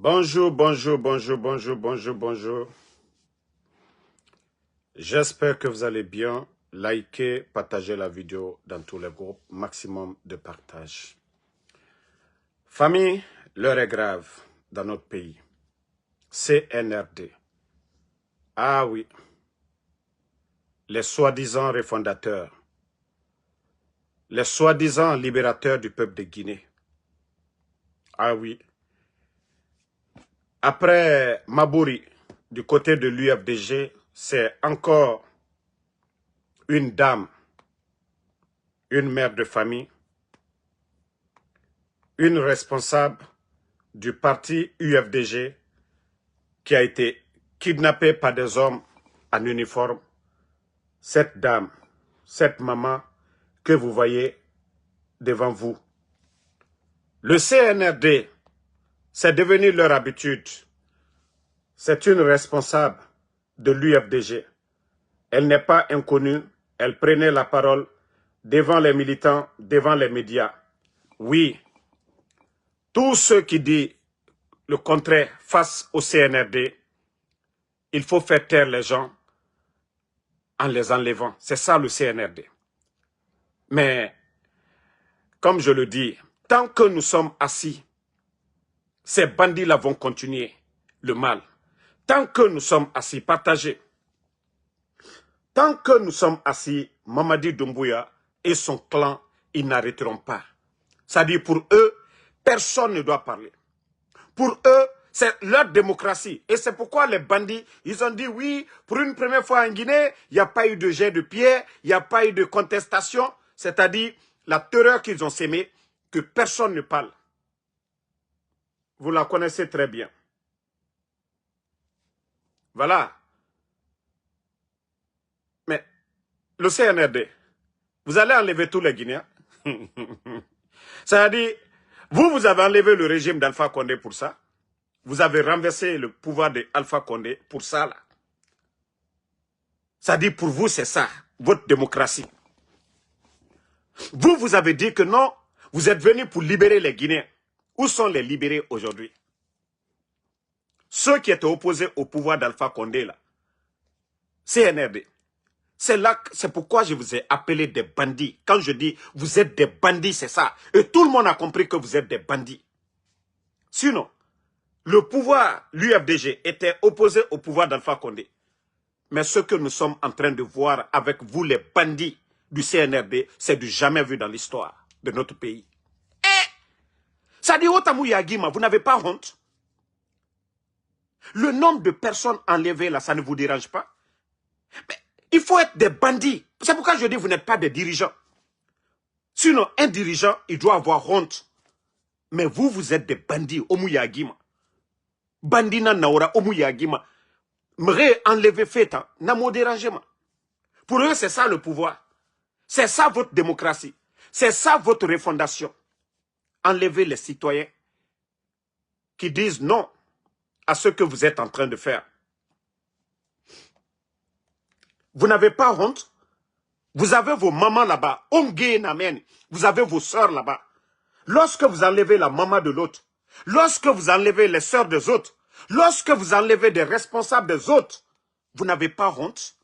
Bonjour, bonjour, bonjour, bonjour, bonjour, bonjour. J'espère que vous allez bien. Likez, partagez la vidéo dans tous les groupes. Maximum de partage. Famille, l'heure est grave dans notre pays. CNRD. Ah oui. Les soi-disant refondateurs. Les soi-disant libérateurs du peuple de Guinée. Ah oui. Après Mabouri, du côté de l'UFDG, c'est encore une dame, une mère de famille, une responsable du parti UFDG qui a été kidnappée par des hommes en uniforme. Cette dame, cette maman que vous voyez devant vous. Le CNRD, c'est devenu leur habitude. C'est une responsable de l'UFDG. Elle n'est pas inconnue. Elle prenait la parole devant les militants, devant les médias. Oui, tous ceux qui disent le contraire face au CNRD, il faut faire taire les gens en les enlevant. C'est ça le CNRD. Mais, comme je le dis, tant que nous sommes assis, ces bandits-là vont continuer le mal. Tant que nous sommes assis, partagés. Tant que nous sommes assis, Mamadi Doumbouya et son clan, ils n'arrêteront pas. C'est-à-dire pour eux, personne ne doit parler. Pour eux, c'est leur démocratie. Et c'est pourquoi les bandits, ils ont dit oui, pour une première fois en Guinée, il n'y a pas eu de jet de pierre, il n'y a pas eu de contestation. C'est-à-dire la terreur qu'ils ont sémée, que personne ne parle. Vous la connaissez très bien. Voilà. Mais le CNRD, vous allez enlever tous les Guinéens. C'est-à-dire, vous avez enlevé le régime d'Alpha Condé pour ça. Vous avez renversé le pouvoir d'Alpha Condé pour ça, là. C'est-à-dire, pour vous, c'est ça, votre démocratie. Vous avez dit que non, vous êtes venus pour libérer les Guinéens. Où sont les libérés aujourd'hui? Ceux qui étaient opposés au pouvoir d'Alpha Condé, là. CNRD. C'est pourquoi je vous ai appelé des bandits. Quand je dis vous êtes des bandits, c'est ça. Et tout le monde a compris que vous êtes des bandits. Sinon, le pouvoir, l'UFDG, était opposé au pouvoir d'Alpha Condé. Mais ce que nous sommes en train de voir avec vous, les bandits du CNRD, c'est du jamais vu dans l'histoire de notre pays. Ça dit, Otamou Yagima, vous n'avez pas honte? Le nombre de personnes enlevées là, ça ne vous dérange pas? Mais il faut être des bandits. C'est pourquoi je dis, vous n'êtes pas des dirigeants. Sinon, un dirigeant, il doit avoir honte. Mais vous, vous êtes des bandits, Omu Yagima. Bandina Naora, Omu Yagima. M'ré enlever fait, n'a mon dérangement. Pour eux, c'est ça le pouvoir. C'est ça votre démocratie. C'est ça votre refondation. Enlever les citoyens qui disent non à ce que vous êtes en train de faire. Vous n'avez pas honte? Vous avez vos mamans là-bas. Vous avez vos sœurs là-bas. Lorsque vous enlevez la maman de l'autre, lorsque vous enlevez les sœurs des autres, lorsque vous enlevez des responsables des autres, vous n'avez pas honte?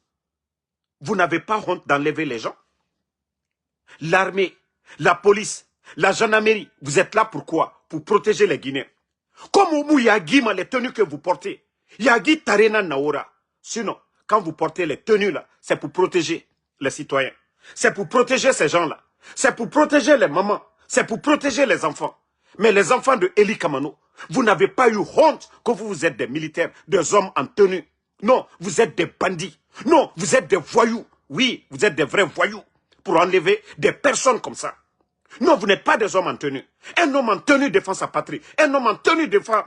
Vous n'avez pas honte d'enlever les gens? L'armée, la police, la gendarmerie, vous êtes là pourquoi? Pour protéger les Guinéens. Comme Oumou Yagima, les tenues que vous portez, Yagi Tarena Naora. Sinon, quand vous portez les tenues là, c'est pour protéger les citoyens. C'est pour protéger ces gens-là. C'est pour protéger les mamans. C'est pour protéger les enfants. Mais les enfants de Eli Kamano, vous n'avez pas eu honte que vous êtes des militaires, des hommes en tenue. Non, vous êtes des bandits. Non, vous êtes des voyous. Oui, vous êtes des vrais voyous pour enlever des personnes comme ça. Non, vous n'êtes pas des hommes en tenue. Un homme en tenue défend sa patrie. Un homme en tenue défend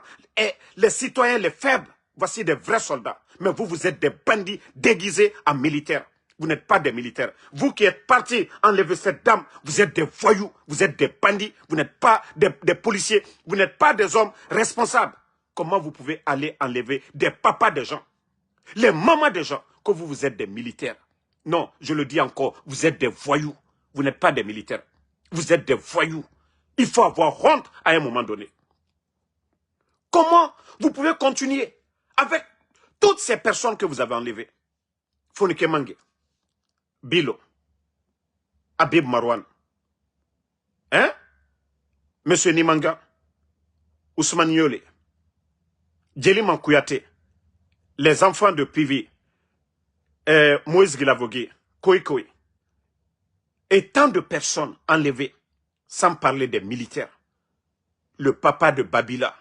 les citoyens, les faibles. Voici des vrais soldats. Mais vous, vous êtes des bandits déguisés en militaires. Vous n'êtes pas des militaires. Vous qui êtes partis enlever cette dame, vous êtes des voyous, vous êtes des bandits, vous n'êtes pas des policiers, vous n'êtes pas des hommes responsables. Comment vous pouvez aller enlever des papas des gens, les mamans des gens, que vous êtes des militaires? Non, je le dis encore, vous êtes des voyous, vous n'êtes pas des militaires. Vous êtes des voyous. Il faut avoir honte à un moment donné. Comment vous pouvez continuer avec toutes ces personnes que vous avez enlevées? Fonike Mange, Bilo, Habib Marwan, hein? Monsieur Nimanga, Ousmane Yole, Djeli Mankouyate, les enfants de Pivi, Moïse Guilavogui, Koikoi, et tant de personnes enlevées, sans parler des militaires, le papa de Babila,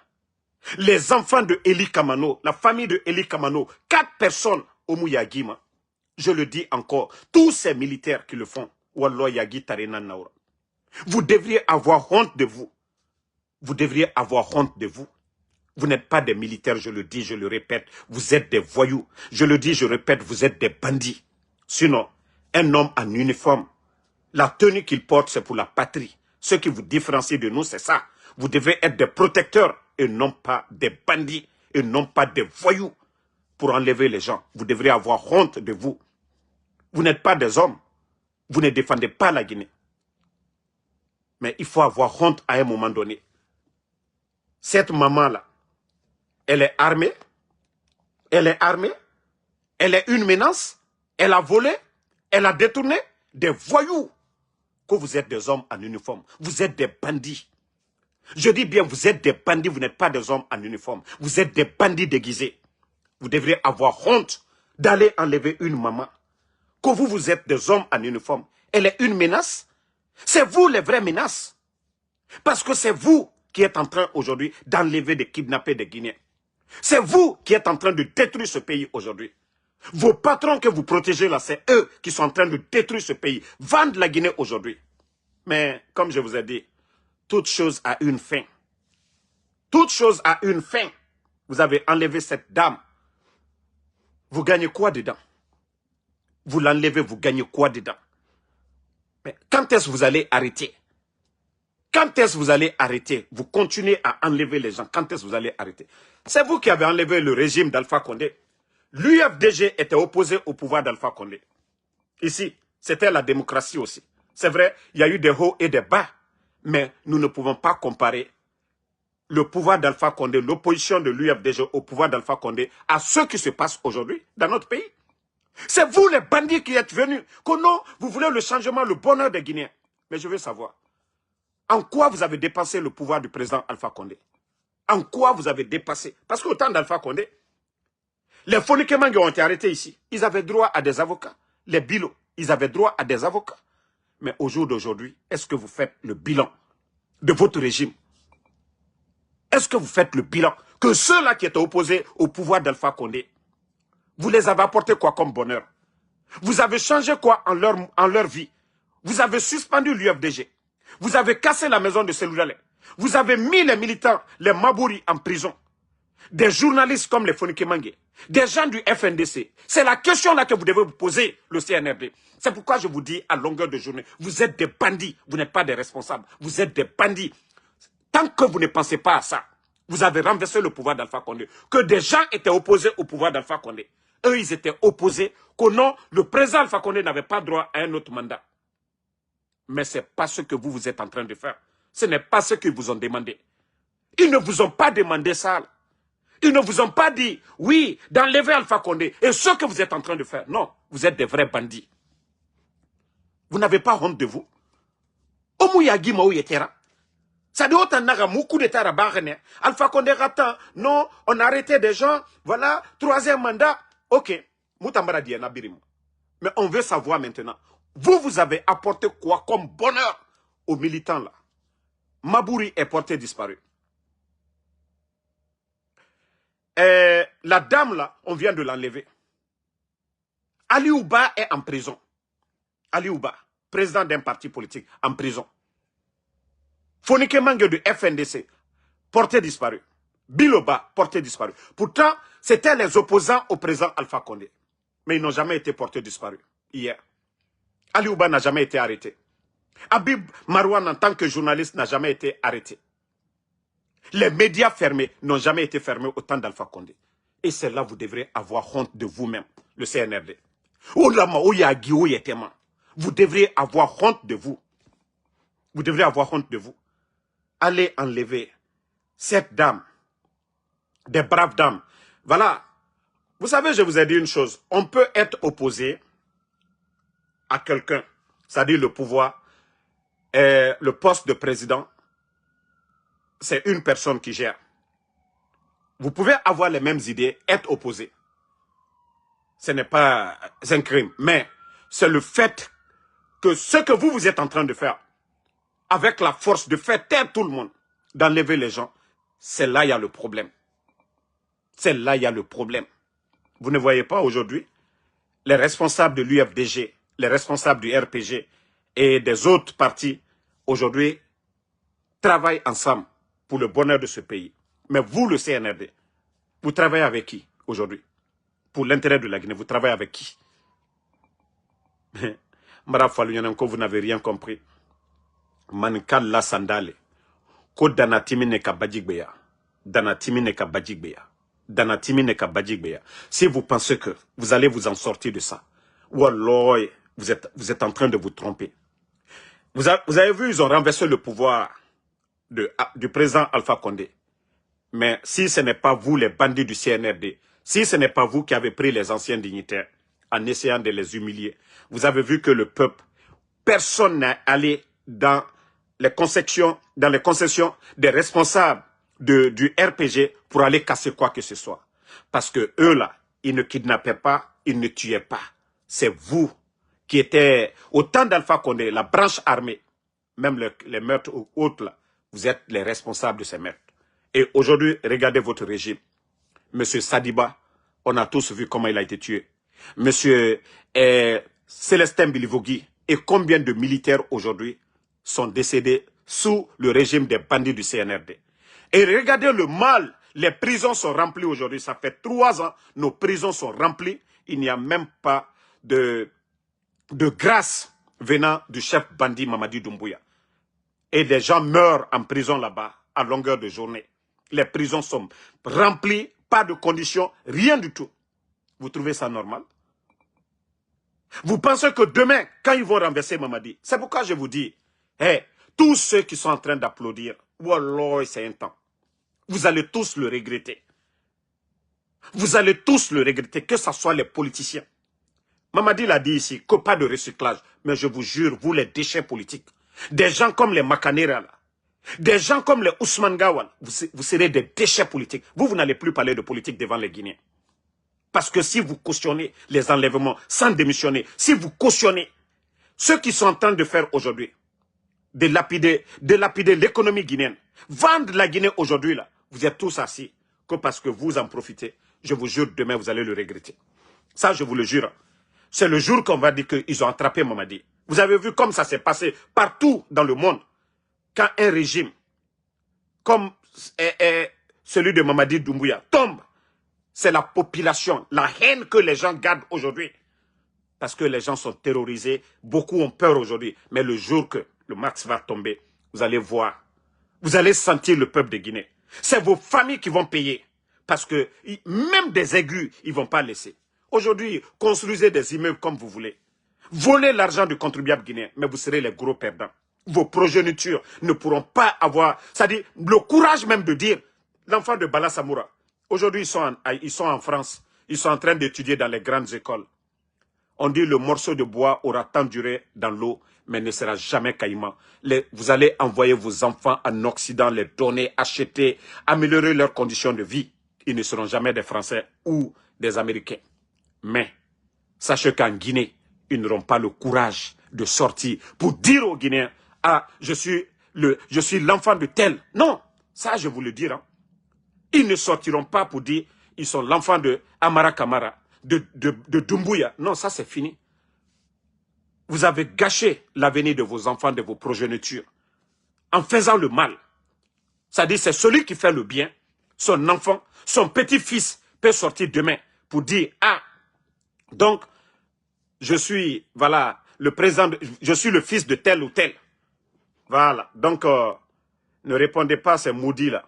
les enfants de Eli Kamano, la famille de Eli Kamano, 4 personnes au Mouyagima. Je le dis encore, tous ces militaires qui le font, Wallah Yagi Tarena Naura. Vous devriez avoir honte de vous. Vous devriez avoir honte de vous. Vous n'êtes pas des militaires, je le dis, je le répète. Vous êtes des voyous. Je le dis, je répète, vous êtes des bandits. Sinon, un homme en uniforme, la tenue qu'il porte, c'est pour la patrie. Ce qui vous différencie de nous, c'est ça. Vous devez être des protecteurs et non pas des bandits et non pas des voyous pour enlever les gens. Vous devriez avoir honte de vous. Vous n'êtes pas des hommes. Vous ne défendez pas la Guinée. Mais il faut avoir honte à un moment donné. Cette maman-là, elle est armée. Elle est armée. Elle est une menace. Elle a volé. Elle a détourné des voyous. Que vous êtes des hommes en uniforme. Vous êtes des bandits. Je dis bien, vous êtes des bandits. Vous n'êtes pas des hommes en uniforme. Vous êtes des bandits déguisés. Vous devriez avoir honte d'aller enlever une maman. Que vous êtes des hommes en uniforme. Elle est une menace. C'est vous les vraies menaces. Parce que c'est vous qui êtes en train aujourd'hui d'enlever, de kidnapper des Guinéens. C'est vous qui êtes en train de détruire ce pays aujourd'hui. Vos patrons que vous protégez là, c'est eux qui sont en train de détruire ce pays. Vendent la Guinée aujourd'hui. Mais comme je vous ai dit, toute chose a une fin. Toute chose a une fin. Vous avez enlevé cette dame. Vous gagnez quoi dedans? Vous l'enlevez, vous gagnez quoi dedans? Mais quand est-ce que vous allez arrêter? Quand est-ce que vous allez arrêter? Vous continuez à enlever les gens. Quand est-ce que vous allez arrêter? C'est vous qui avez enlevé le régime d'Alpha Condé. L'UFDG était opposé au pouvoir d'Alpha Condé. Ici, c'était la démocratie aussi. C'est vrai, il y a eu des hauts et des bas. Mais nous ne pouvons pas comparer le pouvoir d'Alpha Condé, l'opposition de l'UFDG au pouvoir d'Alpha Condé à ce qui se passe aujourd'hui dans notre pays. C'est vous les bandits qui êtes venus. Que non, vous voulez le changement, le bonheur des Guinéens. Mais je veux savoir, en quoi vous avez dépassé le pouvoir du président Alpha Condé? En quoi vous avez dépassé? Parce qu'au temps d'Alpha Condé, les Fonike Mange ont été arrêtés ici. Ils avaient droit à des avocats. Les Bilo, ils avaient droit à des avocats. Mais au jour d'aujourd'hui, est-ce que vous faites le bilan de votre régime? Est-ce que vous faites le bilan que ceux-là qui étaient opposés au pouvoir d'Alpha Condé, vous les avez apporté quoi comme bonheur? Vous avez changé quoi en leur vie? Vous avez suspendu l'UFDG. Vous avez cassé la maison de Seloudalé. Vous avez mis les militants, les Mabouri en prison. Des journalistes comme les Fonike Mange, des gens du FNDC. C'est la question là que vous devez vous poser, le CNRD. C'est pourquoi je vous dis à longueur de journée, vous êtes des bandits, vous n'êtes pas des responsables. Vous êtes des bandits. Tant que vous ne pensez pas à ça, vous avez renversé le pouvoir d'Alpha Condé. Que des gens étaient opposés au pouvoir d'Alpha Condé. Eux, ils étaient opposés que non, le président Alpha Condé n'avait pas droit à un autre mandat. Mais ce n'est pas ce que vous êtes en train de faire. Ce n'est pas ce qu'ils vous ont demandé. Ils ne vous ont pas demandé ça. Ils ne vous ont pas dit, oui, d'enlever Alpha Condé. Et ce que vous êtes en train de faire. Non, vous êtes des vrais bandits. Vous n'avez pas honte de vous. Omouyagi Maouyetera. Ça dit autant naga moukou de tarabagene. Alpha Condé rata. Non, on a arrêté des gens. Voilà, 3e mandat. Ok. Moutambara diena birim. Mais on veut savoir maintenant. Vous avez apporté quoi comme bonheur aux militants là? Mabouri est porté disparu. La dame là, on vient de l'enlever. Ali Ouba est en prison. Ali Ouba, président d'un parti politique, en prison. Fonike Mange du FNDC, porté disparu. Biloba, porté disparu. Pourtant, c'était les opposants au président Alpha Condé. Mais ils n'ont jamais été portés disparus. Hier. Ali Ouba n'a jamais été arrêté. Habib Marwan, en tant que journaliste, n'a jamais été arrêté. Les médias fermés n'ont jamais été fermés au temps d'Alpha Condé. Et c'est là que vous devrez avoir honte de vous-même, le CNRD. Vous devriez avoir honte de vous. Vous devrez avoir honte de vous. Allez enlever cette dame des braves dames. Voilà. Vous savez, je vous ai dit une chose. On peut être opposé à quelqu'un, c'est-à-dire le pouvoir, et le poste de président, c'est une personne qui gère. Vous pouvez avoir les mêmes idées, être opposé. Ce n'est pas un crime, mais c'est le fait que ce que vous êtes en train de faire, avec la force de faire taire tout le monde, d'enlever les gens, c'est là il y a le problème. C'est là il y a le problème. Vous ne voyez pas aujourd'hui les responsables de l'UFDG, les responsables du RPG et des autres partis, aujourd'hui, travaillent ensemble pour le bonheur de ce pays. Mais vous, le CNRD, vous travaillez avec qui aujourd'hui? Pour l'intérêt de la Guinée, vous travaillez avec qui? Madame Falunyananko, vous n'avez rien compris. Mankal la sandale. Ko danatimi ne ka bajigbeya. Danatimi ne ka bajigbeya. Danatimi ne ka bajigbeya. Si vous pensez que vous allez vous en sortir de ça, ou alors vous êtes en train de vous tromper. Vous avez vu, ils ont renversé le pouvoir du président Alpha Condé. Mais si ce n'est pas vous, les bandits du CNRD, si ce n'est pas vous qui avez pris les anciens dignitaires en essayant de les humilier, vous avez vu que le peuple, personne n'est allé dans les concessions des responsables du RPG pour aller casser quoi que ce soit. Parce que eux là, ils ne kidnappaient pas, ils ne tuaient pas. C'est vous qui étiez, au temps d'Alpha Condé, la branche armée, même les meurtres ou autres là, vous êtes les responsables de ces meurtres. Et aujourd'hui, regardez votre régime. Monsieur Sadiba, on a tous vu comment il a été tué. Monsieur Célestin Bilivogui, et combien de militaires aujourd'hui sont décédés sous le régime des bandits du CNRD. Et regardez le mal, les prisons sont remplies aujourd'hui. Ça fait 3 ans, nos prisons sont remplies. Il n'y a même pas de grâce venant du chef bandit Mamadi Doumbouya. Et des gens meurent en prison là-bas à longueur de journée. Les prisons sont remplies, pas de conditions, rien du tout. Vous trouvez ça normal? Vous pensez que demain, quand ils vont renverser Mamadi, c'est pourquoi je vous dis, hey, tous ceux qui sont en train d'applaudir, wallah, c'est un temps. Vous allez tous le regretter. Vous allez tous le regretter, que ce soit les politiciens. Mamadi l'a dit ici, que pas de recyclage. Mais je vous jure, vous les déchets politiques, des gens comme les Makanera, là, des gens comme les Ousmane Gawal, vous serez des déchets politiques. Vous n'allez plus parler de politique devant les Guinéens. Parce que si vous cautionnez les enlèvements sans démissionner, si vous cautionnez ceux qui sont en train de faire aujourd'hui, de lapider l'économie guinéenne, vendre la Guinée aujourd'hui, là, vous êtes tous assis, que parce que vous en profitez, je vous jure, demain vous allez le regretter. Ça, je vous le jure. C'est le jour qu'on va dire qu'ils ont attrapé Mamadi. Vous avez vu comme ça s'est passé partout dans le monde. Quand un régime comme celui de Mamadi Doumbouya tombe, c'est la population, la haine que les gens gardent aujourd'hui. Parce que les gens sont terrorisés, beaucoup ont peur aujourd'hui. Mais le jour que le max va tomber, vous allez voir, vous allez sentir le peuple de Guinée. C'est vos familles qui vont payer. Parce que même des aigus, ils ne vont pas laisser. Aujourd'hui, construisez des immeubles comme vous voulez. Volez l'argent du contribuable guinéen, mais vous serez les gros perdants. Vos progénitures ne pourront pas avoir, c'est-à-dire le courage même de dire, l'enfant de Bala Samoura, aujourd'hui ils sont en France, ils sont en train d'étudier dans les grandes écoles. On dit le morceau de bois aura tant duré dans l'eau, mais ne sera jamais caïman. Vous allez envoyer vos enfants en Occident, les donner, acheter, améliorer leurs conditions de vie. Ils ne seront jamais des Français ou des Américains. Mais sachez qu'en Guinée, ils n'auront pas le courage de sortir pour dire aux Guinéens, ah, je suis l'enfant de tel. Non, ça je vous le dis. Hein. Ils ne sortiront pas pour dire, ils sont l'enfant de Amara Kamara, de Doumbouya. Non, ça c'est fini. Vous avez gâché l'avenir de vos enfants, de vos progénitures, en faisant le mal. C'est-à-dire, c'est celui qui fait le bien, son enfant, son petit-fils peut sortir demain pour dire, ah, donc, je suis, voilà, le président, je suis le fils de tel ou tel. Voilà, donc, ne répondez pas à ces maudits là.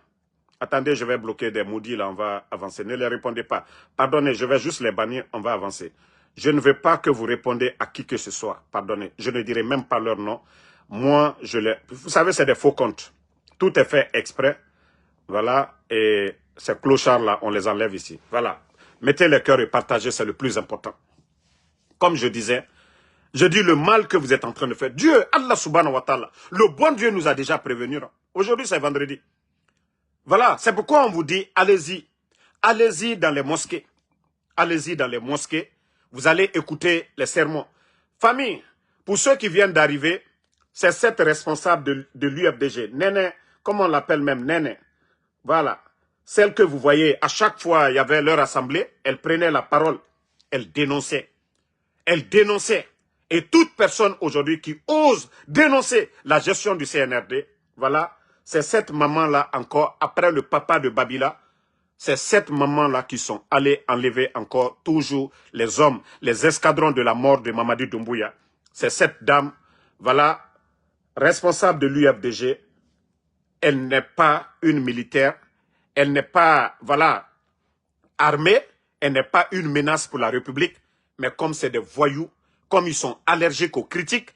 Attendez, je vais bloquer des maudits là, on va avancer. Ne les répondez pas. Pardonnez, je vais juste les bannir, on va avancer. Je ne veux pas que vous répondez à qui que ce soit. Pardonnez, je ne dirai même pas leur nom. Moi, vous savez, c'est des faux comptes. Tout est fait exprès. Voilà, et Ces clochards-là, on les enlève ici. Voilà. Mettez les cœurs et partagez, c'est le plus important. Comme je disais, je dis le mal que vous êtes en train de faire. Dieu, Allah subhanahu wa ta'ala, le bon Dieu nous a déjà prévenus. Aujourd'hui, c'est vendredi. Voilà, c'est pourquoi on vous dit, allez-y. Allez-y dans les mosquées. Allez-y dans les mosquées. Vous allez écouter les sermons. Famille, pour ceux qui viennent d'arriver, c'est cette responsable de l'UFDG, Néné, comment on l'appelle même, Néné. Voilà. Celle que vous voyez, à chaque fois, il y avait leur assemblée, elle prenait la parole, elle dénonçait. Elle dénonçait. Et toute personne aujourd'hui qui ose dénoncer la gestion du CNRD, voilà, c'est cette maman-là encore, après le papa de Babila, c'est cette maman-là qui sont allés enlever encore toujours les hommes, les escadrons de la mort de Mamadi Doumbouya. C'est cette dame, voilà, responsable de l'UFDG. Elle n'est pas une militaire, elle n'est pas, voilà, armée, elle n'est pas une menace pour la République, mais comme c'est des voyous, comme ils sont allergiques aux critiques,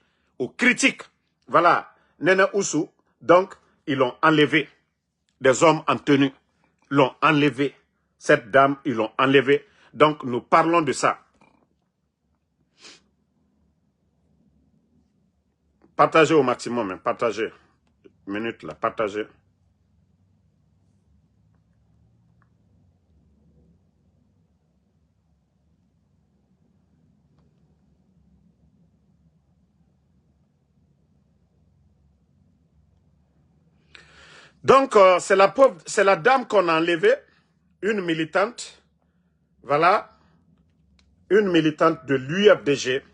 voilà, Nene Oussou, donc ils l'ont enlevé. Des hommes en tenue l'ont enlevé. Cette dame, ils l'ont enlevé. Donc nous parlons de ça. Partagez au maximum, hein, partagez. Minute là, partagez. Donc, c'est la dame qu'on a enlevée, une militante, voilà, une militante de l'UFDG,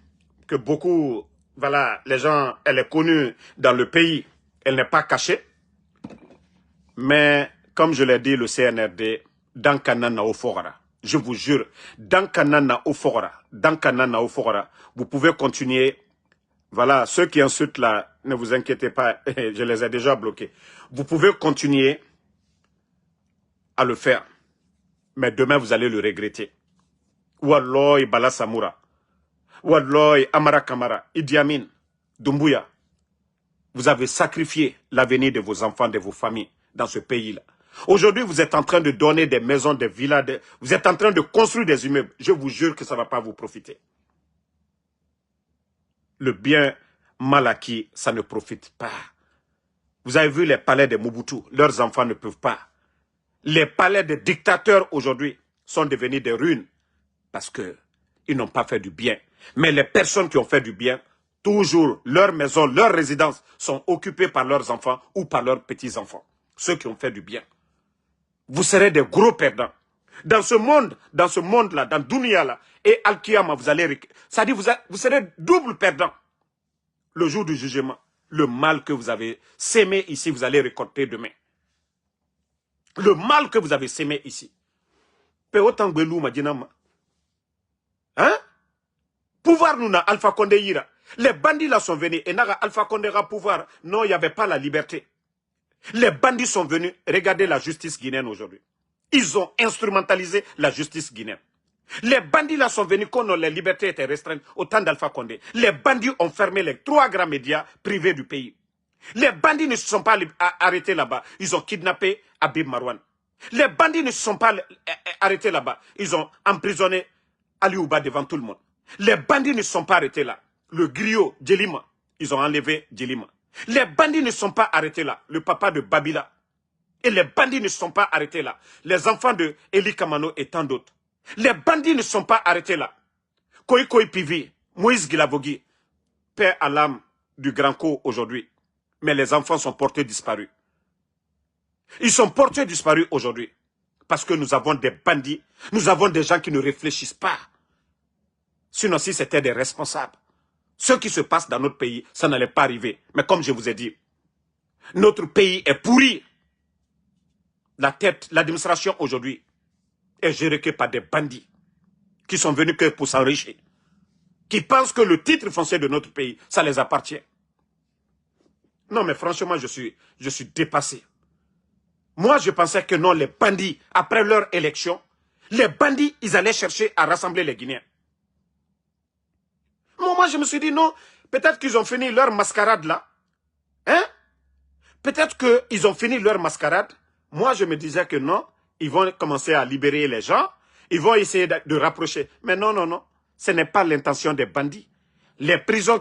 que beaucoup, voilà, les gens, elle est connue dans le pays, elle n'est pas cachée, mais comme je l'ai dit, le CNRD, dans Kanana Ofogara, je vous jure, dans Kanana Ofogara, vous pouvez continuer. Voilà, ceux qui insultent là, ne vous inquiétez pas, je les ai déjà bloqués. Vous pouvez continuer à le faire, mais demain vous allez le regretter. Walloy Bala Samoura, Walloy Amara Kamara, Idi Amin, Doumbouya, vous avez sacrifié l'avenir de vos enfants, de vos familles dans ce pays-là. Aujourd'hui, vous êtes en train de donner des maisons, des villas, vous êtes en train de construire des immeubles. Je vous jure que ça ne va pas vous profiter. Le bien mal acquis, ça ne profite pas. Vous avez vu les palais de Mobutu, leurs enfants ne peuvent pas. Les palais des dictateurs aujourd'hui sont devenus des ruines parce qu'ils n'ont pas fait du bien. Mais les personnes qui ont fait du bien, toujours leurs maisons, leurs résidences sont occupées par leurs enfants ou par leurs petits-enfants. Ceux qui ont fait du bien. Vous serez des gros perdants. Dans ce monde-là, dans Dunia-là, et Al-Kiyama, vous allez... C'est-à-dire, vous serez double perdant. Le jour du jugement, le mal que vous avez sémé ici, vous allez récolter demain. Le mal que vous avez sémé ici. Hein? Pouvoir nous na Alpha Condé ira. Les bandits là sont venus et naga Alpha Condé ra pouvoir. Non, il n'y avait pas la liberté. Les bandits sont venus. Regardez la justice guinéenne aujourd'hui. Ils ont instrumentalisé la justice guinéenne. Les bandits là sont venus quand les libertés étaient restreintes au temps d'Alpha Condé. Les bandits ont fermé les 3 grands médias privés du pays. Les bandits ne se sont pas arrêtés là-bas. Ils ont kidnappé Habib Marwan. Les bandits ne se sont pas arrêtés là-bas. Ils ont emprisonné Ali Ouba devant tout le monde. Les bandits ne se sont pas arrêtés là. Le griot Djelima, ils ont enlevé Djelima. Les bandits ne se sont pas arrêtés là. Le papa de Babila. Et les bandits ne se sont pas arrêtés là. Les enfants de Eli Kamano et tant d'autres. Les bandits ne se sont pas arrêtés là. Koi Pivi, Moïse Guilavogui, père à l'âme du Grand Co aujourd'hui. Mais les enfants sont portés disparus. Ils sont portés disparus aujourd'hui. Parce que nous avons des bandits. Nous avons des gens qui ne réfléchissent pas. Sinon, si c'était des responsables, ce qui se passe dans notre pays, ça n'allait pas arriver. Mais comme je vous ai dit, notre pays est pourri. L'administration aujourd'hui est gérée que par des bandits qui sont venus que pour s'enrichir. Qui pensent que le titre foncier de notre pays, ça les appartient. Non, mais franchement, je suis dépassé. Moi, je pensais que non, les bandits, après leur élection, les bandits, ils allaient chercher à rassembler les Guinéens. Moi, je me suis dit, non, peut-être qu'ils ont fini leur mascarade là. Hein? Peut-être qu'ils ont fini leur mascarade. Moi, je me disais que non, ils vont commencer à libérer les gens, ils vont essayer de rapprocher. Mais non, non, non, ce n'est pas l'intention des bandits. Les prisons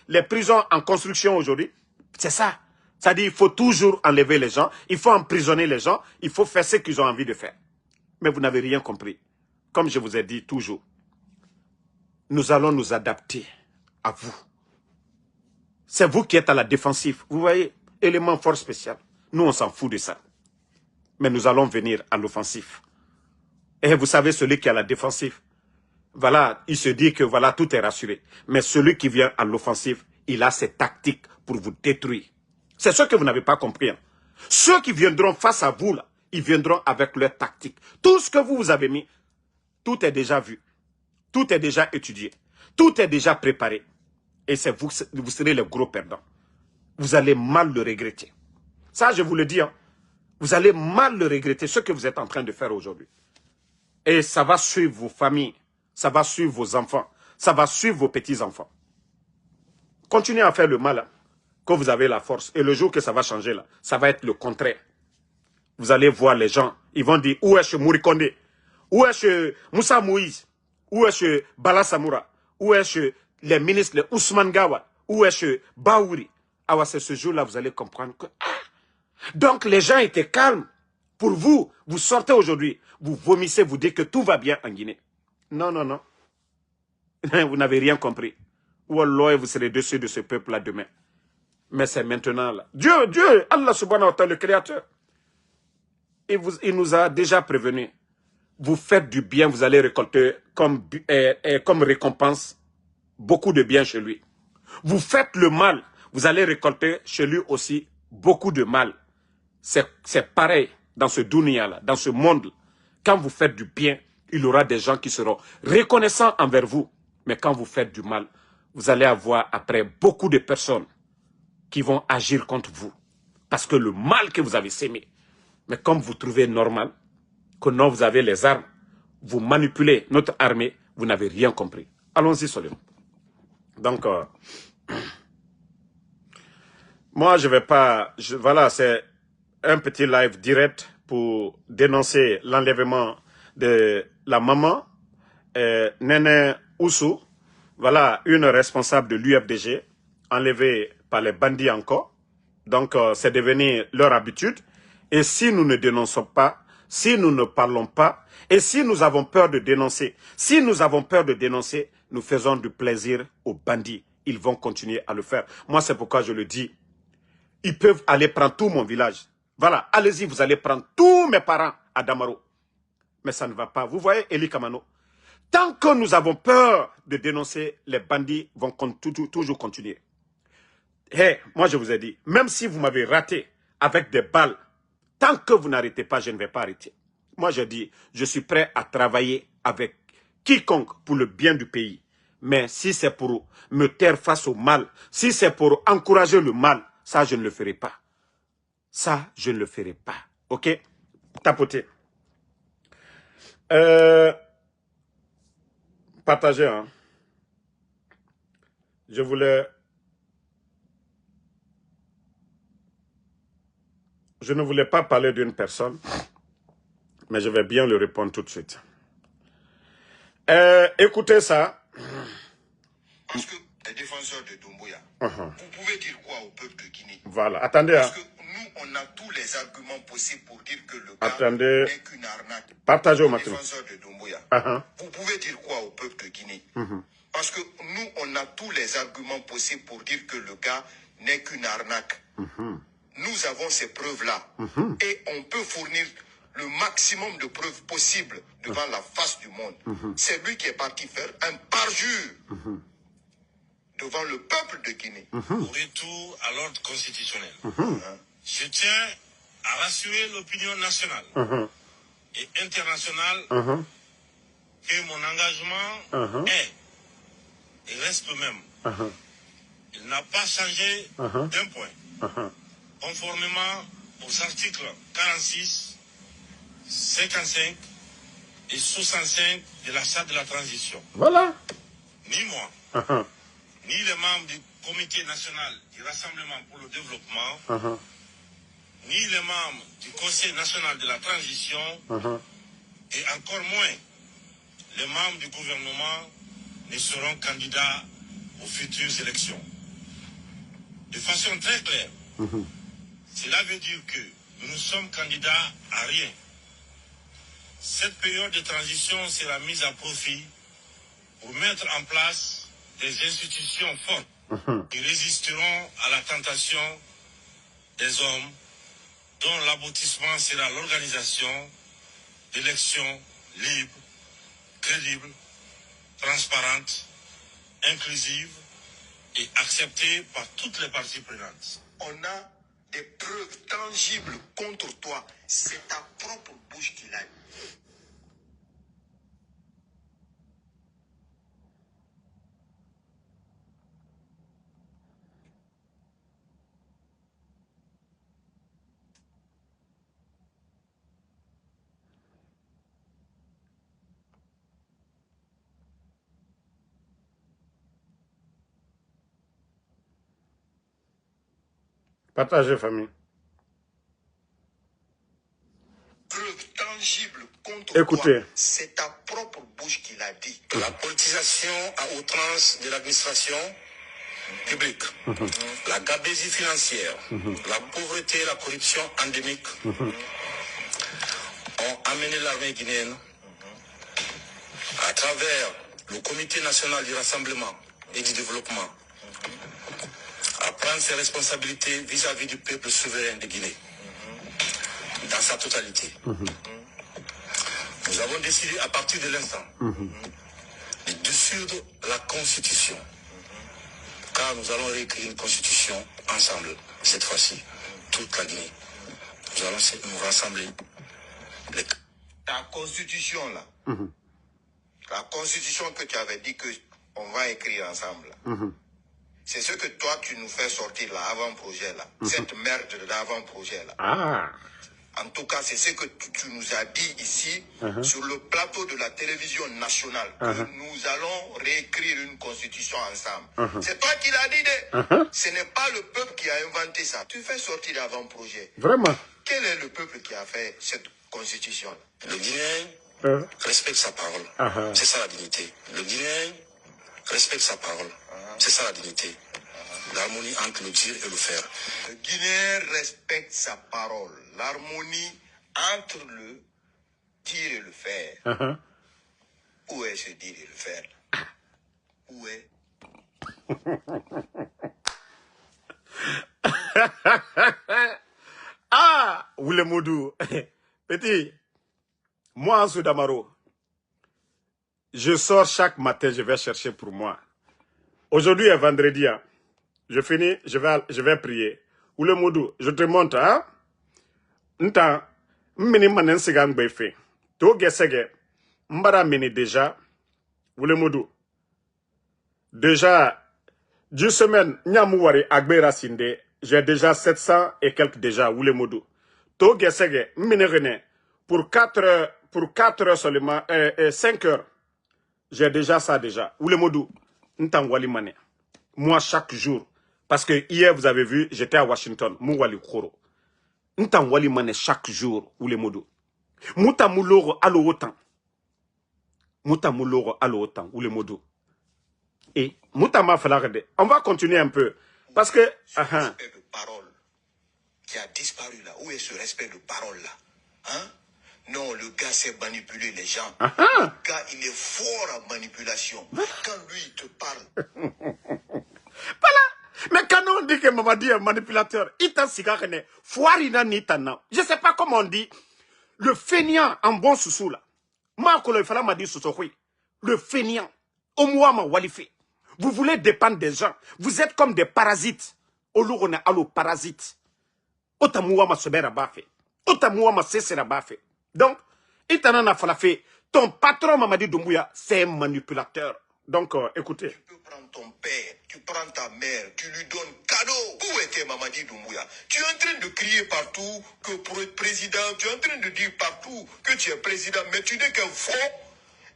les prisons en construction aujourd'hui, c'est ça. C'est-à-dire qu'il faut toujours enlever les gens, il faut emprisonner les gens, il faut faire ce qu'ils ont envie de faire. Mais vous n'avez rien compris. Comme je vous ai dit toujours, nous allons nous adapter à vous. C'est vous qui êtes à la défensive. Vous voyez, élément fort spécial. Nous, on s'en fout de ça. Mais nous allons venir à l'offensif. Et vous savez, celui qui est à la défensive, voilà, il se dit que voilà, tout est rassuré. Mais celui qui vient à l'offensive, il a ses tactiques pour vous détruire. C'est ce que vous n'avez pas compris. Hein. Ceux qui viendront face à vous, là, ils viendront avec leurs tactiques. Tout ce que vous avez mis, tout est déjà vu. Tout est déjà étudié. Tout est déjà préparé. Et c'est vous, vous serez les gros perdants. Vous allez mal le regretter. Ça, je vous le dis. Hein. Vous allez mal le regretter, ce que vous êtes en train de faire aujourd'hui. Et ça va suivre vos familles. Ça va suivre vos enfants. Ça va suivre vos petits-enfants. Continuez à faire le mal, hein, quand vous avez la force. Et le jour que ça va changer, là, ça va être le contraire. Vous allez voir les gens. Ils vont dire, où est-ce Mourikonde? Où est-ce Moussa Moïse? Où est-ce Bala Samoura? Où est-ce les ministres, les Ousmane Gawa? Où est-ce Baouri? Ah, c'est ce jour-là, vous allez comprendre que... Donc, les gens étaient calmes. Pour vous, vous sortez aujourd'hui, vous vomissez, vous dites que tout va bien en Guinée. Non, non, non. Vous n'avez rien compris. Wallah, vous serez dessus de ce peuple-là demain. Mais c'est maintenant là. Dieu, Allah subhanahu wa ta'ala, le Créateur, il nous a déjà prévenu. Vous faites du bien, vous allez récolter comme récompense beaucoup de bien chez lui. Vous faites le mal, vous allez récolter chez lui aussi beaucoup de mal. C'est pareil dans ce dunya-là, dans ce monde. Quand vous faites du bien, il y aura des gens qui seront reconnaissants envers vous. Mais quand vous faites du mal, vous allez avoir après beaucoup de personnes qui vont agir contre vous. Parce que le mal que vous avez sémé. Mais comme vous trouvez normal, que non, vous avez les armes, vous manipulez notre armée, vous n'avez rien compris. Allons-y, Solim. Donc, moi, je ne vais pas... voilà, c'est un petit live direct pour dénoncer l'enlèvement de la maman, Nene Oussou, voilà, une responsable de l'UFDG, enlevée par les bandits encore. Donc, c'est devenu leur habitude. Et si nous ne dénonçons pas, si nous ne parlons pas, et si nous avons peur de dénoncer, nous faisons du plaisir aux bandits. Ils vont continuer à le faire. Moi, c'est pourquoi je le dis. Ils peuvent aller prendre tout mon village. Voilà, allez-y, vous allez prendre tous mes parents à Damaro. Mais ça ne va pas. Vous voyez, Eli Kamano, tant que nous avons peur de dénoncer, les bandits vont toujours continuer. Hey, moi je vous ai dit, même si vous m'avez raté avec des balles, tant que vous n'arrêtez pas, je ne vais pas arrêter. Moi je dis, je suis prêt à travailler avec quiconque pour le bien du pays. Mais si c'est pour me taire face au mal, si c'est pour encourager le mal, ça je ne le ferai pas. Ça, je ne le ferai pas. Ok? Tapotez. Partagez. Hein. Je ne voulais pas parler d'une personne, mais je vais bien le répondre tout de suite. Écoutez ça. Parce que les défenseurs de Doumbouya, vous pouvez dire quoi au peuple de Guinée? Voilà, attendez. Parce que nous, on a tous les arguments possibles pour dire que le gars n'est qu'une arnaque. Partagez au Les maximum. défenseurs de Doumbouya, vous pouvez dire quoi au peuple de Guinée? Parce que nous, on a tous les arguments possibles pour dire que le gars n'est qu'une arnaque. Nous avons ces preuves-là. Et on peut fournir le maximum de preuves possibles devant la face du monde. C'est lui qui est parti faire un parjure devant le peuple de Guinée. Au retour à l'ordre constitutionnel, je tiens à rassurer l'opinion nationale et internationale que mon engagement est et reste le même. Il n'a pas changé d'un point. Conformément aux articles 46, 55 et 65 de la charte de la transition. Voilà. Ni moi, ni les membres du Comité national du Rassemblement pour le développement, ni les membres du Conseil national de la transition, et encore moins les membres du gouvernement ne seront candidats aux futures élections. De façon très claire, cela veut dire que nous sommes candidats à rien. Cette période de transition sera mise à profit pour mettre en place des institutions fortes qui résisteront à la tentation des hommes dont l'aboutissement sera l'organisation d'élections libres, crédibles, transparentes, inclusives et acceptées par toutes les parties prenantes. On a des preuves tangibles contre toi. C'est ta propre bouche qui l'a dit. Partagez, famille. Preuve tangible contre Écoutez. toi. C'est ta propre bouche qui l'a dit. La politisation à outrance de l'administration publique, la gabegie financière, la pauvreté et la corruption endémique ont amené l'armée guinéenne à travers le Comité national du rassemblement et du développement à prendre ses responsabilités vis-à-vis du peuple souverain de Guinée dans sa totalité. Nous avons décidé à partir de l'instant de dissoudre la Constitution, car nous allons réécrire une Constitution ensemble, cette fois-ci, toute la Guinée. Nous allons nous rassembler. Ta constitution là, la constitution que tu avais dit que on va écrire ensemble, c'est ce que toi tu nous fais sortir là, avant-projet là, cette merde de l'avant-projet là. Ah. En tout cas, c'est ce que tu nous as dit ici, sur le plateau de la télévision nationale, que nous allons réécrire une constitution ensemble. C'est toi qui l'as dit, ce n'est pas le peuple qui a inventé ça. Tu fais sortir l'avant-projet. Vraiment. Quel est le peuple qui a fait cette constitution? Le Guinéen respecte sa parole. C'est ça la dignité. Le Guinéen respecte sa parole. C'est ça la dignité. L'harmonie entre le dire et le faire. Le Guinéen respecte sa parole. L'harmonie entre le dire et le faire. Où est ce dire et le faire? Où est? Ah, Oulemoudou. Petit, moi, Ansou Damaro, je sors chaque matin, je vais chercher pour moi. Aujourd'hui est vendredi, hein. Je finis, je vais prier. Oulemoudou, je te montre, hein. Nta, mini manen sigang befe. To gesege, mbara mini déjà. Oulemoudou. Déjà, 10 semaines, Nyamouari Agbera Sinde, j'ai déjà 700 et quelques déjà, Oulemoudou. To gesege, mini rené, pour 4 heures seulement, 5 heures, j'ai déjà ça déjà. Oulemoudou, Ntangwali Mane. Moi, chaque jour. Parce que hier, vous avez vu, j'étais à Washington. Mouwali Koro. Ntangwali Mane chaque jour. Oulemoudou. Mouta Mouloro alo autant. Mouta Mouloro alo autant. Oulemoudou. Et Mouta Mafalarede. On va continuer un peu. Parce que. Ce respect de parole qui a disparu là. Où est ce respect de parole là? Hein? Non, le gars sait manipuler les gens. Le gars, il est fort en manipulation. Quand lui, il te parle. Voilà. Mais quand on dit que Mamadi est manipulateur, il t'a cigarette, foirina ni tana. Je sais pas comment on dit. Le feignant en bon sous là. Marco le fala m'a dit oui. Le feignant. Omouama walife. Vous voulez dépendre des gens. Vous êtes comme des parasites. Olourone alo parasites. Otamouama sebera bafé. Otamouama sesera bafé. Donc, Itanana Falafé, ton patron Mamadi Doumbouya, c'est un manipulateur. Donc, écoutez. Tu peux prendre ton père, tu prends ta mère, tu lui donnes cadeau. Où était Mamadi Doumbouya? Tu es en train de crier partout que pour être président, tu es en train de dire partout que tu es président, mais tu n'es qu'un faux,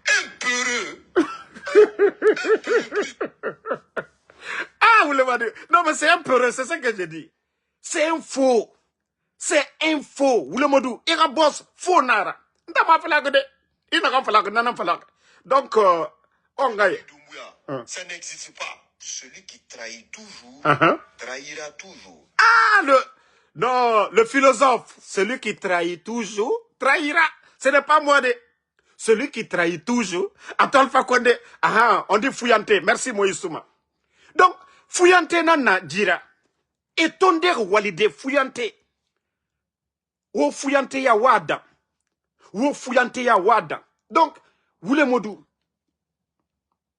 un peureux. Ah, vous l'avez dit. Non, mais c'est un peureux, c'est ce que j'ai dit. C'est un faux. C'est un faux. Wule modou, ira boss, faux nara. Ndama falag de. Ina falag, nana falag. Donc, on gagne. Ça n'existe pas. Celui qui trahit toujours, trahira toujours. Ah, non, le philosophe, celui qui trahit toujours, trahira. Ce n'est pas moi de. Celui qui trahit toujours, attends, Fakonde, on dit Fouillante. Merci Moïse Souma. Donc, Fouillante nana dira. Et ton der walide Fouillante. Ou Fouillante ya wada. Ou Fouillante ya wada. Donc, Wule modou.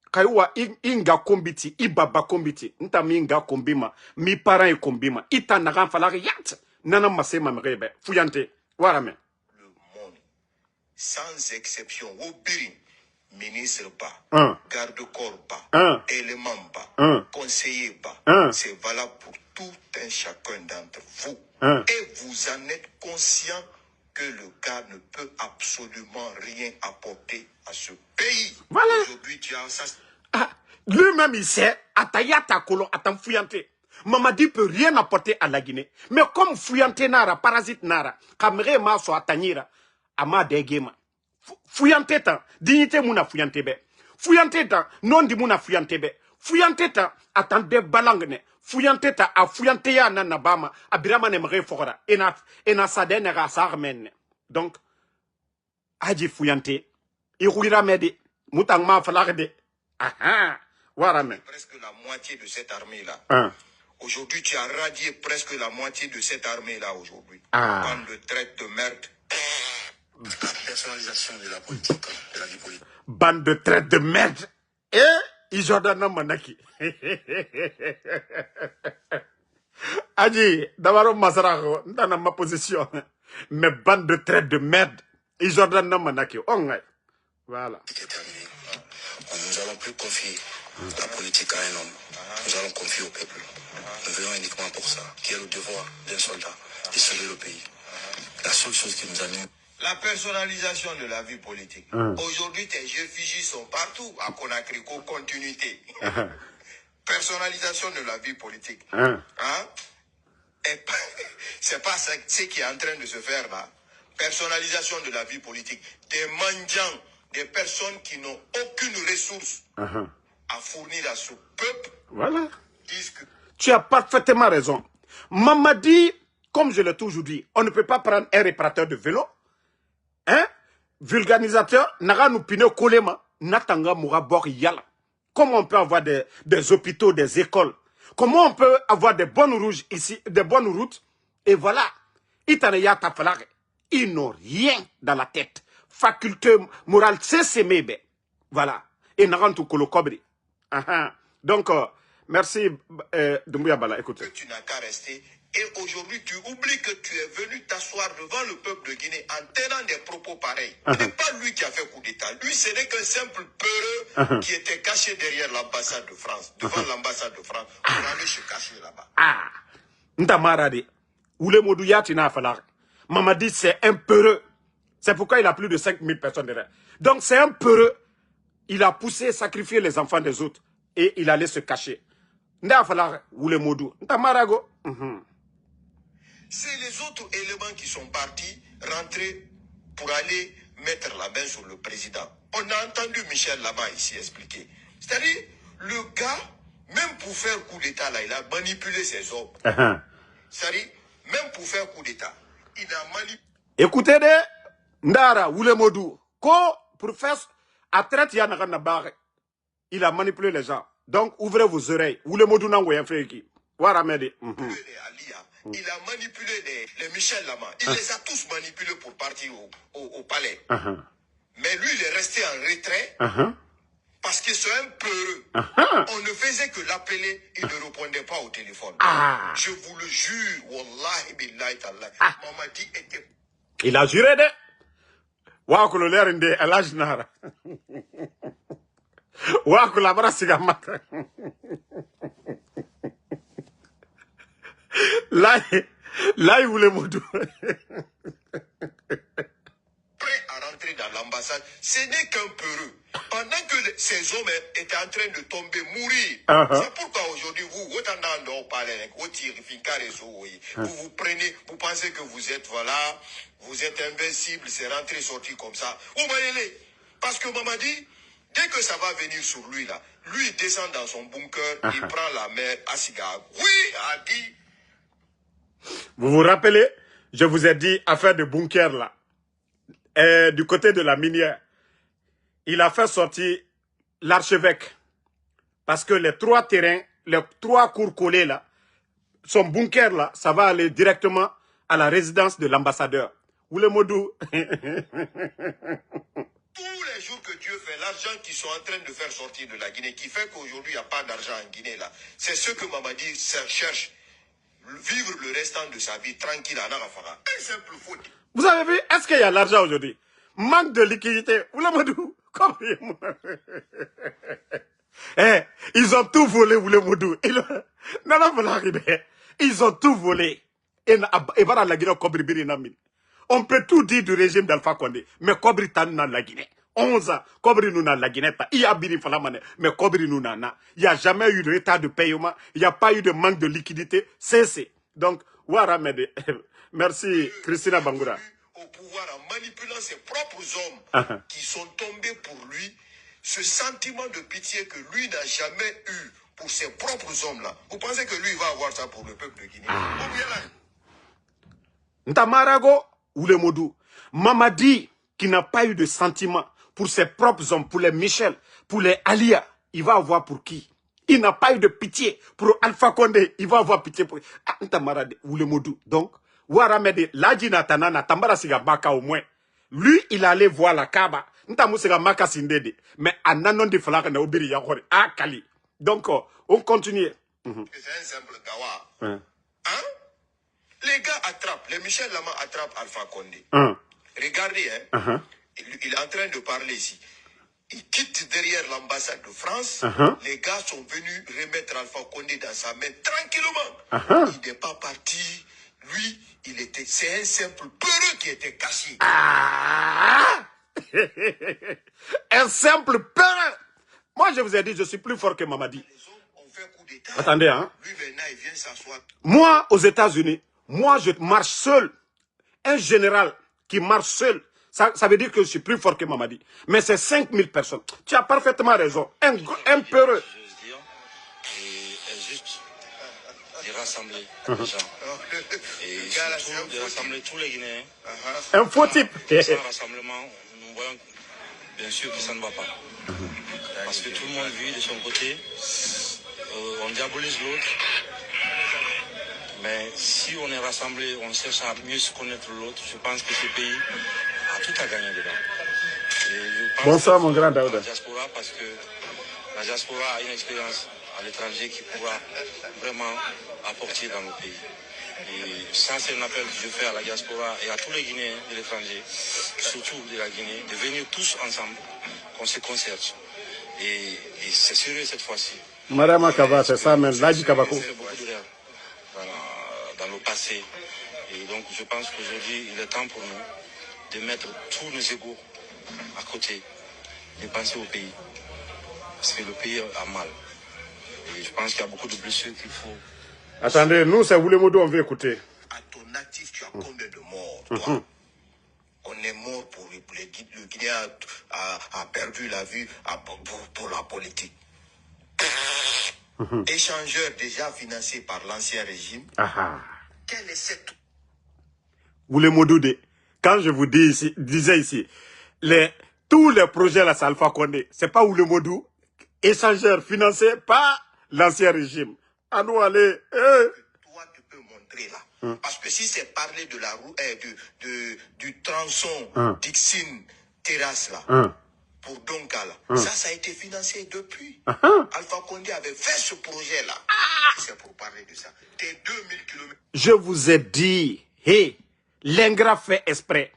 Kaiwa inga kombiti, ibaba kombiti, nta minga kombima, mi parents kombima, ita nagan falari yat, nana masema mrebe, Fouillante, warame. Le monde, sans exception, au birin, ministre pas, garde-corps pas, élément pas, conseiller pas, c'est valable pour tout un chacun d'entre vous. Et vous en êtes conscient que le gars ne peut absolument rien apporter à ce pays. Voilà. Aujourd'hui, tu as ça. Lui-même, il sait, Atayata Kolon, Atam Fouillante. Mamadi peut rien apporter à la Guinée. Mais comme Fouillante Nara, parasite Nara, Kamere Maso Atanyira, Ama Degema. Fouillante ta, dignité Mouna Fouillante be. Fouillante ta, non di Mouna Fouillante be. Fouillante ta, attendez balangne. Fouillante ta, a Fouillante ya nanabama, a Birama nemre fora. Ena sadene rasa armene. Donc, Aji Fouillante, Irouira Medi, Moutangma Falarde. Presque la moitié de cette armée-là. Aujourd'hui, tu as radié presque la moitié de cette armée-là aujourd'hui. Bande de traite de merde. La personnalisation de la politique, de la vie politique. Bande de traite de merde. Et Jordan Manaki. Adi, d'abord, Masarago, dans ma position. Mais bande de traite de merde. Et Jordan Manaki. Voilà. Nous allons plus confier la politique à un homme. Nous allons confier au peuple. Nous venons uniquement pour ça, qui est le devoir d'un soldat, de sauver le pays. La seule chose qui nous anime. La personnalisation de la vie politique. Aujourd'hui, tes réfugiés sont partout à Conakry, continuité. Personnalisation de la vie politique. C'est pas ce qui est en train de se faire là. Personnalisation de la vie politique. Des mendiants, des personnes qui n'ont aucune ressource à fournir à ce peuple. Voilà. Disent que... Tu as parfaitement raison. Mamadi, comme je l'ai toujours dit, on ne peut pas prendre un réparateur de vélo, vulganisateur, naga nous pine kolema, natanga moura bor yala. Comment on peut avoir des hôpitaux, des écoles? Comment on peut avoir des bonnes rouges ici, des bonnes routes? Et voilà, ils n'ont rien dans la tête. Faculté morale, c'est semébé. Voilà. Et narantu kolokobri. Donc, merci, Doumbouya Bala, écoutez. Tu n'as qu'à rester. Et aujourd'hui, tu oublies que tu es venu t'asseoir devant le peuple de Guinée en tenant des propos pareils. Ce n'est pas lui qui a fait coup d'État. Lui, ce n'est qu'un simple peureux qui était caché derrière l'ambassade de France. Devant l'ambassade de France. On allait se cacher là-bas. Ntamarade. Oule Modouya Tina Falar. Mamadi, c'est un peureux. C'est pourquoi il a plus de 5000 personnes derrière. Donc, c'est un peureux. Il a poussé, sacrifié les enfants des autres. Et il allait se cacher. Nda Falar, Oule Modou. Ntamarago. C'est les autres éléments qui sont partis rentrer pour aller mettre la main sur le président. On a entendu Michel là-bas ici expliquer. C'est-à-dire, le gars, même pour faire coup d'État, là, il a manipulé ses hommes. C'est-à-dire, même pour faire coup d'État, il a manipulé... Écoutez, Ndara, Oule Modou, pour faire à traite, il a manipulé les gens. Donc, ouvrez vos oreilles. Oule Modou n'a rien fait qui. Waramede. Il a manipulé les Michel Lama. Il les a tous manipulés pour partir au palais. Mais lui, il est resté en retrait parce que c'est un peureux. On ne faisait que l'appeler, il ne répondait pas au téléphone. Je vous le jure, wallahi billahi ta'ala. Mamadi était... Il a juré de... Wakulu lerinde elaj nara. Wakula brasiga mata. Là, il voulait Modou. Prêt à rentrer dans l'ambassade, ce n'est qu'un peureux. Pendant que ces hommes étaient en train de tomber, mourir. C'est pourquoi aujourd'hui, vous, Vous vous prenez, vous pensez que vous êtes, voilà, vous êtes invincible, c'est rentré, sorti comme ça. Parce que Mamadi, dès que ça va venir sur lui, là, lui, il descend dans son bunker, il prend la mer, Asiga. Oui, a dit. Vous vous rappelez, je vous ai dit, affaire de bunker, là, du côté de la minière, il a fait sortir l'archevêque. Parce que les 3 terrains, les 3 cours collés, là, son bunker, là, ça va aller directement à la résidence de l'ambassadeur. Oulemodou. Tous les jours que Dieu fait, l'argent qu'ils sont en train de faire sortir de la Guinée, qui fait qu'aujourd'hui, il n'y a pas d'argent en Guinée, là, c'est ce que Mamadi cherche. Vivre le restant de sa vie tranquille à Narafara. Un simple faute. Vous avez vu, est-ce qu'il y a l'argent aujourd'hui? Manque de liquidité. Oulemodou. Ils ont tout volé, Oulemodou. Ils ont tout volé. On peut tout dire du régime d'Alpha Condé, mais Kobri Tan dans la Guinée. 11 ans, Kobri nous dans la Guinée. Il y a Biri Falamane, mais Kobri nous dans. Il n'y a jamais eu de retard de paiement, il n'y a pas eu de manque de liquidité. C'est. Donc, Ouaramede. Merci, Christina Bangoura. Au pouvoir en manipulant ses propres hommes qui sont tombés pour lui, ce sentiment de pitié que lui n'a jamais eu pour ses propres hommes-là. Vous pensez que lui va avoir ça pour le peuple de Guinée? Ntamarago ou le Modou. Mamadi, qui n'a pas eu de sentiment pour ses propres hommes, pour les Michel, pour les Alia, il va avoir pour qui? Il n'a pas eu de pitié pour Alpha Condé, il va avoir pitié pour... Ntamarade ou le Modou. Donc, Ouaramede, Ladji Natana, Natambara Siga Baka au moins. Lui, il allait voir la Kaba. Ntamusiga Maka Sindede. Mais Ananon de Falaka na Obiri Yakori. Ah, Kali. Donc, on continue. C'est un simple gawa. Hein? Les gars attrapent, les Michel Lama attrapent Alpha Condé. Regardez, hein, il est en train de parler ici. Il quitte derrière l'ambassade de France. Les gars sont venus remettre Alpha Condé dans sa main tranquillement. Il n'est pas parti. Lui, c'est un simple peureux qui était caché. Un simple peureux. Moi, je vous ai dit, je suis plus fort que Mamadi. Attendez, hein. Lui, maintenant, il vient s'asseoir. Moi, aux États-Unis, moi, je marche seul. Un général qui marche seul, ça veut dire que je suis plus fort que Mamadi. Mais c'est 5000 personnes. Tu as parfaitement raison. Un peureux. De rassembler les gens. Et surtout de rassembler tous les Guinéens. Un faux type. Sans rassemblement, nous voyons bien sûr que ça ne va pas. Parce que tout le monde vit de son côté. On diabolise l'autre. Mais si on est rassemblé, on cherche à mieux se connaître l'autre, je pense que ce pays a tout à gagner dedans. Bonsoir mon grand Daouda. La diaspora, parce que la diaspora a une expérience à l'étranger qui pourra vraiment apporter dans le pays. Et ça, c'est un appel que je fais à la diaspora et à tous les Guinéens de l'étranger, surtout de la Guinée, de venir tous ensemble, qu'on se concerte. Et c'est sérieux cette fois-ci. Madame Akaba, c'est ça, mais Ladji Kabako. On fait beaucoup de rêves dans le passé. Et donc, je pense qu'aujourd'hui, il est temps pour nous de mettre tous nos égos à côté, de penser au pays. Parce que le pays a mal. Et je pense qu'il y a beaucoup de blessures qu'il faut. Attendez, nous, c'est Oulemodou, on veut écouter. À ton actif, tu as combien de morts, toi? On est mort pour le Guinée a perdu la vie pour la politique. Échangeur déjà financé par l'ancien régime. Quelle est cette... Oulemodou, quand je vous disais ici, tous les projets là, c'est Alpha Condé, c'est pas Oulemodou, échangeur financé par l'ancien régime. À nous aller. Toi, tu peux montrer là. Parce que si c'est parler de la roue, du tronçon Dixine Terrasse là, pour Donkala, ça a été financé depuis. Alpha Condé avait fait ce projet là. C'est pour parler de ça. Tes 2000 km. Je vous ai dit, l'ingrat fait exprès.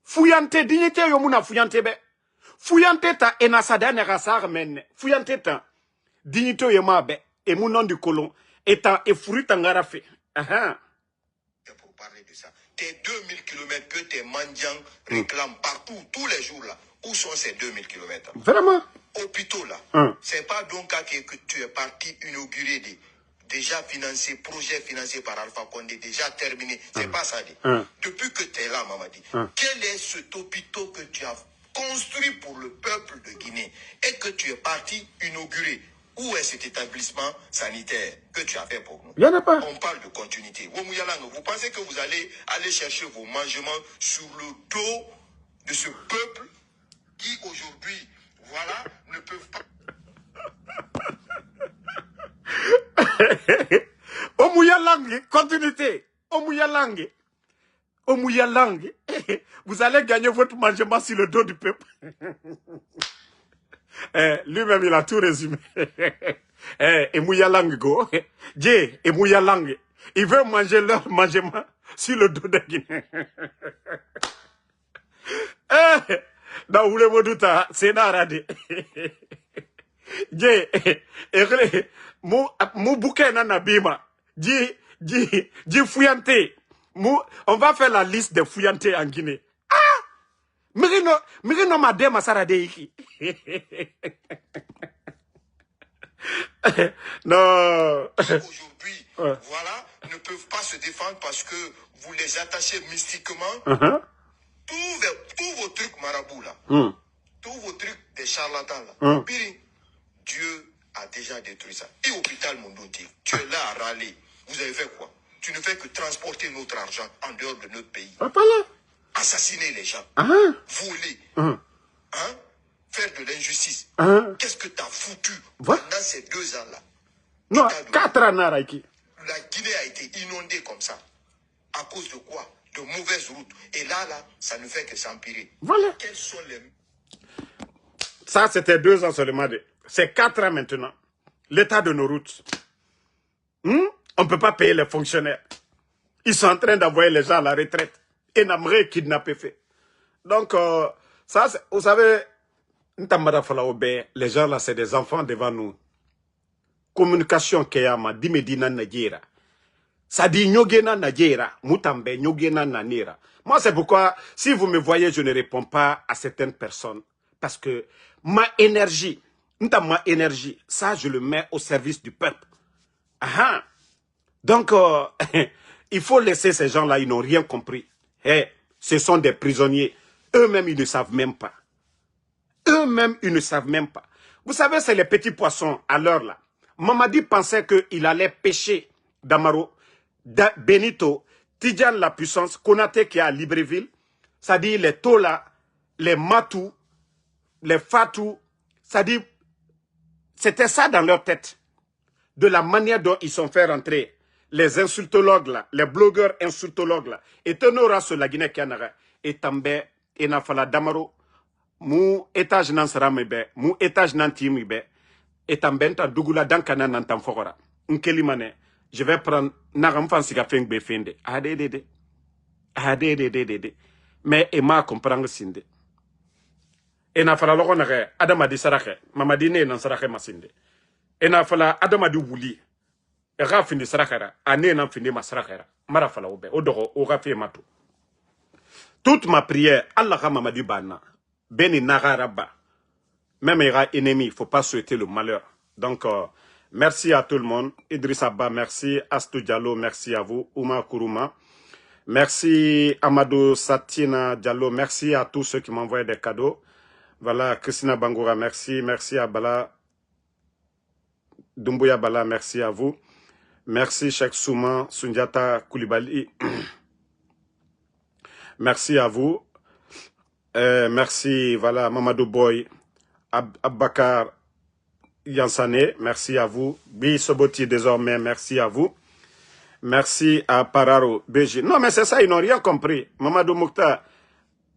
Fouillante dignité yomuna fouillante be. Fouillante ta enasada negasar men. Fouillante ta dignité yoma be. Et mon nom du colon étant fruit tangara fait. C'est pour parler de ça. Tes 2000 km que tes mendiants réclament partout, tous les jours là. Où sont ces 2000 km? Vraiment? Hôpitaux là. C'est pas donc que tu es parti inaugurer déjà financé, projet financé par Alpha Condé, déjà terminé. C'est pas ça. Depuis que tu es là, Mamadi, quel est cet hôpital que tu as construit pour le peuple de Guinée et que tu es parti inaugurer? Où est cet établissement sanitaire que tu as fait pour nous? Il n'y en a pas. On parle de continuité. Vous pensez que vous allez aller chercher vos mangements sur le dos de ce peuple qui aujourd'hui, voilà, ne peuvent pas... Omouyalangue, continuité. Omouyalangue. Omouyalangue. Vous allez gagner votre mangement sur le dos du peuple. Lui-même, il a tout résumé. Et Mouyalangue, go. Dje, et Mouyalangue. Ils veulent manger leur mangement sur le dos des Guinéens. Dans où le modouta, c'est narade. Dje, mou bouquet nana bima. Dji fouillante. On va faire la liste des fouillantés en Guinée. Mirino madema saradeiki. Non. Aujourd'hui, voilà, ne peuvent pas se défendre parce que vous les attachez mystiquement. Tous vos trucs marabouts là, tous vos trucs des charlatans là, Dieu a déjà détruit ça. Et hôpital Mondoti, tu es là à râler. Vous avez fait quoi? Tu ne fais que transporter notre argent en dehors de notre pays. Assassiner les gens. Voler. Faire de l'injustice. Qu'est-ce que tu as foutu pendant ces 2 ans-là? Non, 4 ans, Naraiki. La Guinée a été inondée comme ça. À cause de quoi? De mauvaises routes. Et là, ça ne fait que s'empirer. Voilà. Quels sont les... Ça, c'était 2 ans seulement. C'est 4 ans maintenant. L'état de nos routes. On ne peut pas payer les fonctionnaires. Ils sont en train d'envoyer les gens à la retraite. Et n'aimerait kidnapper fait. Donc, ça, vous savez, les gens là, c'est des enfants devant nous. Communication keyama, dimedina najera. Ça dit nyogena najera, mutambe nyogena nanera. Moi, c'est pourquoi, si vous me voyez, je ne réponds pas à certaines personnes. Parce que ma énergie, ça, je le mets au service du peuple. Donc, il faut laisser ces gens-là, ils n'ont rien compris. Ce sont des prisonniers. Eux-mêmes, ils ne savent même pas. Eux-mêmes, ils ne savent même pas. Vous savez, c'est les petits poissons à l'heure là. Mamadi pensait qu'il allait pêcher Damaro, Benito, Tidjan la puissance, Konaté qui est à Libreville, c'est-à-dire les Tola, les Matou, les Fatou, c'est-à-dire, c'était ça dans leur tête. De la manière dont ils sont fait rentrer les insultologues là, les blogueurs insultologues là, et tenora sur la Guinée-Canara, et També, et Nafala Damaro, mou étage nan saramebe, mou étage nan timibe, et Tambenta Dougoula Dankana nan Tamfora. Nkelimane, je vais prendre Naram Fansiga Feng Befende. Adédédé. Mais Emma comprend Sinde. Et Nafala Logonare, Adamadi Sarake, Mamadine nan Sarake Masinde. Et Nafala Adamadi Wouli. Et Rafindi Sarakara, Ané nan Findi Masarakara, Marafala Obe, Odoro, Orafi Matou. Toute ma prière, Allah Mamadi Bana, Beni Nagaraba. Même ennemi, il ne faut pas souhaiter le malheur. Donc, merci à tout le monde. Idriss Abba, merci. Astou Diallo, merci à vous. Ouma Kourouma. Merci Amadou Satina Diallo, merci à tous ceux qui m'envoient des cadeaux. Voilà, Christina Bangoura, merci. Merci à Bala. Doumbouya Bala, merci à vous. Merci Cheikh Souman, Sundiata Koulibaly. Merci à vous. Merci, voilà, Mamadou Boy, Abakar Yansane, merci à vous. Bi Soboti désormais, merci à vous. Merci à Pararo BG. Non, mais c'est ça, ils n'ont rien compris. Mamadou Moukta,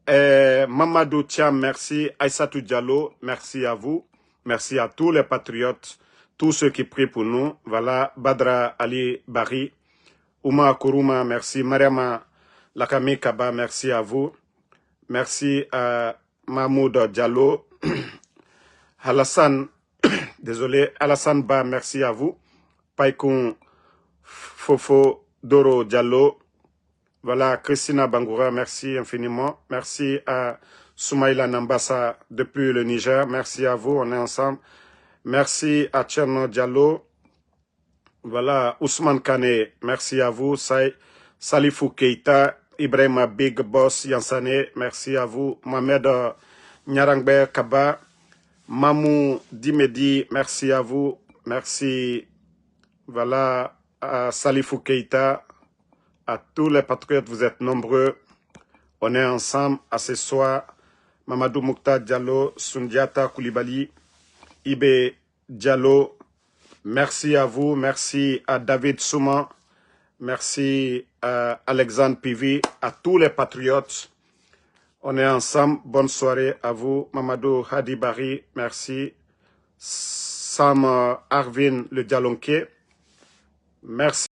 Mamadou Thiam, merci. Aïssatou Diallo, merci à vous. Merci à tous les patriotes, tous ceux qui prient pour nous. Voilà, Badra Ali Bari, Ouma Kourouma, merci. Mariama Lakami Kaba, merci à vous. Merci à Mahmoud Diallo. Alassane, désolé, Alassane Ba, merci à vous. Paikoun Fofo Doro Diallo. Voilà, Christina Bangoura, merci infiniment. Merci à Soumaïla Nambassa depuis le Niger. Merci à vous, on est ensemble. Merci à Tcherno Diallo. Voilà, Ousmane Kane, merci à vous. Salifou Keita, Ibrahima Big Boss Yansane, merci à vous. Mohamed Nyarangbe Kaba, Mamou Dimedi, merci à vous. Merci, voilà, à Salifou Keita, à tous les patriotes, vous êtes nombreux. On est ensemble à ce soir. Mamadou Moukta Diallo, Sundiata Koulibaly, Ibe Diallo, merci à vous, merci à David Souma, merci à Alexandre Pivi, à tous les patriotes. On est ensemble, bonne soirée à vous. Mamadou Hadibari, merci. Sam Arvin Le Dialonké, merci.